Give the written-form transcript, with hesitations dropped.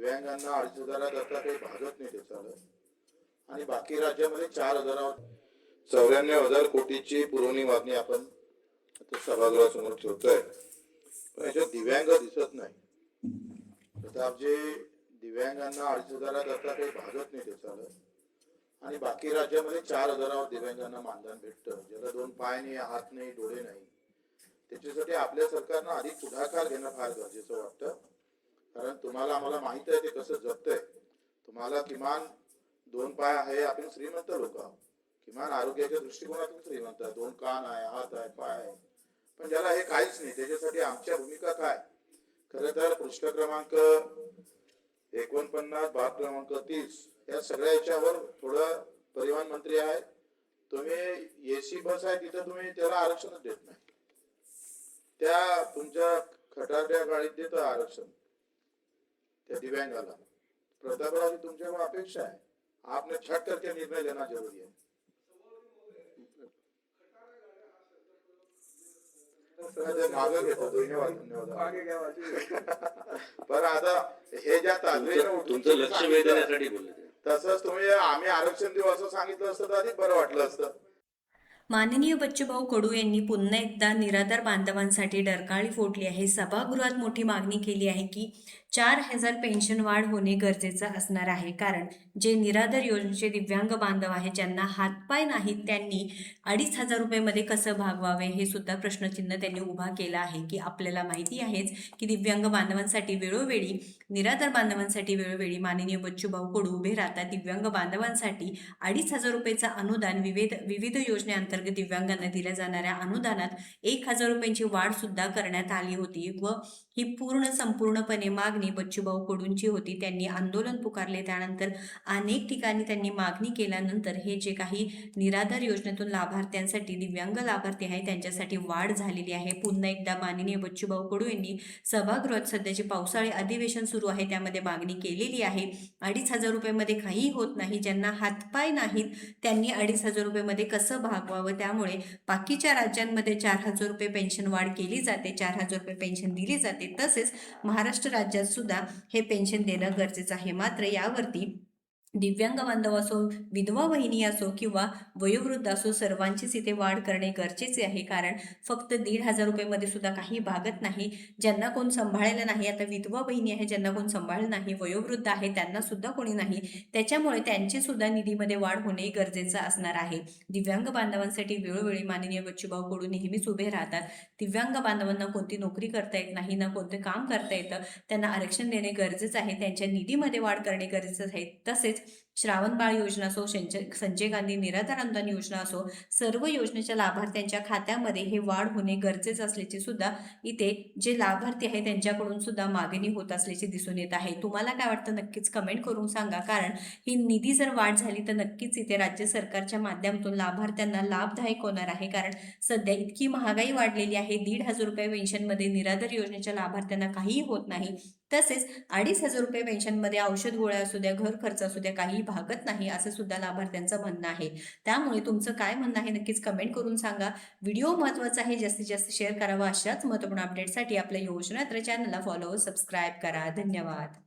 दिव्यांगांना 2,500 आता काही भागत नाही त्याचं, आणि बाकी राज्यामध्ये 4,000 94,000 कोटीची पुरवणी मागणी आपण आता सभागृहासमोर ठेवतोय. पण याच्यात दिव्यांग दिसत नाही. आता जे दिव्यांगांना 2,500 आता काही भागत नाही त्याचं, आणि बाकी राज्यामध्ये 4,000 दिव्यांगांना मानधन भेटतं. ज्याला 2 पाय नाही, हात नाही, डोळे नाही, त्याच्यासाठी आपल्या सरकारनं आधी पुढाकार घेणं फार गरजेचं वाटतं. कारण तुम्हाला आम्हाला माहित आहे ते कसं जगतंय. तुम्हाला किमान 2 पाय आहे, आपण श्रीमंत लोक आहोत, किमान आरोग्याच्या दृष्टिकोनातून श्रीमंत, 2 कान आहे, हात आहे, पाय आहे. पण ज्याला हे काहीच नाही, त्याच्यासाठी आमच्या भूमिका काय? खरं तर पृष्ठ क्रमांक 49, भाग क्रमांक 30 या सगळ्या याच्यावर थोडं परिवहन मंत्री आहे, तुम्ही एसी बस आहे तिथं तुम्ही त्याला आरक्षणच देत नाही. त्या तुमच्या खटाट्या गाडीत देतं आरक्षण त्या दिव्यांगाला. प्रतापराव, तुमच्याकडून अपेक्षा है, आपने छट करके निर्णय लेना जरूरी है. मागे घेतो, धन्यवाद. पण आता हे ज्या तुमचं लक्ष वेधण्यासाठी बोलले, तसंच तुम्ही आम्ही आरक्षण देऊ असं सांगितलं असतं तर अधिक बरं वाटलं असतं. माननीय बच्चूभाऊ कडू यांनी पुन्हा एकदा निराधार बांधवांसाठी डरकाळी फोडली आहे. सभागृहात मोठी मागणी केली आहे की 4,000 पेन्शन वाढ होणे गरजेचं असणार आहे. कारण जे निराधार योजनेचे दिव्यांग बांधव आहेत, ज्यांना हातपाय नाहीत, त्यांनी 2,500 रुपयेमध्ये कसं भागवावे हे सुद्धा प्रश्नचिन्ह त्यांनी उभा केला आहे. की आपल्याला माहिती आहेच की दिव्यांग बांधवांसाठी वेळोवेळी, निराधार बांधवांसाठी वेळोवेळी माननीय बच्चूभाऊ कडू उभे राहतात. दिव्यांग बांधवांसाठी 2,500 रुपयेचं अनुदान, विविध योजनेअंतर्गत दिव्यांगांना दिल्या जाणाऱ्या अनुदानात 1,000 रुपयांची वाढ सुद्धा करण्यात आली होती व ही संपूर्णपणे मागणी बच्चूभाऊ कडूंची होती. त्यांनी आंदोलन पुकारले, त्यानंतर अनेक ठिकाणी त्यांनी मागणी केल्यानंतर हे जे काही निराधार योजनेतून लाभार्थ्यांसाठी, दिव्यांग लाभार्थी आहे त्यांच्यासाठी वाढ झालेली आहे. पुन्हा एकदा माननीय बच्चूभाऊ कडू यांनी सभागृहात सध्याचे पावसाळी अधिवेशन सुरू आहे त्यामध्ये मागणी केलेली आहे. 2,500 रुपयामध्ये काही होत नाही. ज्यांना हातपाय नाहीत त्यांनी 2,500 रुपयामध्ये कसं भागवावं? त्यामुळे बाकीच्या राज्यांमध्ये 4,000 रुपये पेन्शन वाढ केली जाते, 4,000 रुपये पेन्शन दिली जाते. तसेच महाराष्ट्र राज्यात सुद्धा हे पेन्शन देणं गरजेचं आहे. मात्र यावरती दिव्यांग बांधव असो, विधवा बहिणी असो किंवा वयोवृद्ध असो, सर्वांचीच इथे वाढ करणे गरजेचे आहे. कारण फक्त 1,500 रुपयेमध्ये सुद्धा काही भागत नाही. ज्यांना कोण सांभाळायला नाही, आता विधवा बहिणी आहे ज्यांना कोण सांभाळलं नाही, वयोवृद्ध आहे त्यांना सुद्धा कोणी नाही, त्याच्यामुळे त्यांची सुद्धा निधीमध्ये वाढ होणे गरजेचं असणार आहे. दिव्यांग बांधवांसाठी वेळोवेळी माननीय बच्चूभाऊ कडू नेहमीच उभे राहतात. दिव्यांग बांधवांना कोणती नोकरी करता येत नाही ना कोणते काम करता येतं, त्यांना आरक्षण देणे गरजेचं आहे, त्यांच्या निधीमध्ये वाढ करणे गरजेचं आहे. तसेच श्रावणबाळ योजना असो, संजय गांधी निराधार अनुदान योजना असो, सर्व योजनेच्या लाभार्थ्यांच्या खात्यामध्ये हे वाढ होणे गरजेचं असल्याचे सुद्धा इथे जे लाभार्थी आहे त्यांच्याकडून सुद्धा मागणी होत असल्याचे दिसून येत आहे. तुम्हाला काय वाटतं नक्कीच कमेंट करून सांगा. कारण ही निधी जर वाढ झाली तर नक्कीच इथे राज्य सरकारच्या माध्यमातून लाभार्थ्यांना लाभदायक होणार आहे. कारण सध्या इतकी महागाई वाढलेली आहे, 1,500 रुपये पेन्शनमध्ये निराधार योजनेच्या लाभार्थ्यांना काहीही होत नाही. तसेच 2,500 रुपये पेन्शनमध्ये औषध गोळ्या असू द्या, घर खर्च असू द्या, काही भागत नाही असं सुद्धा लाभार्थ्यांचं म्हणणं आहे. त्यामुळे तुमचं काय म्हणणं आहे नक्कीच कमेंट करून सांगा. व्हिडिओ महत्त्वाचा आहे, जास्तीत जास्त शेअर करावा. अशाच महत्त्वपूर्ण अपडेटसाठी आपल्या योजनात्र चॅनलला फॉलो, सबस्क्राईब करा. धन्यवाद.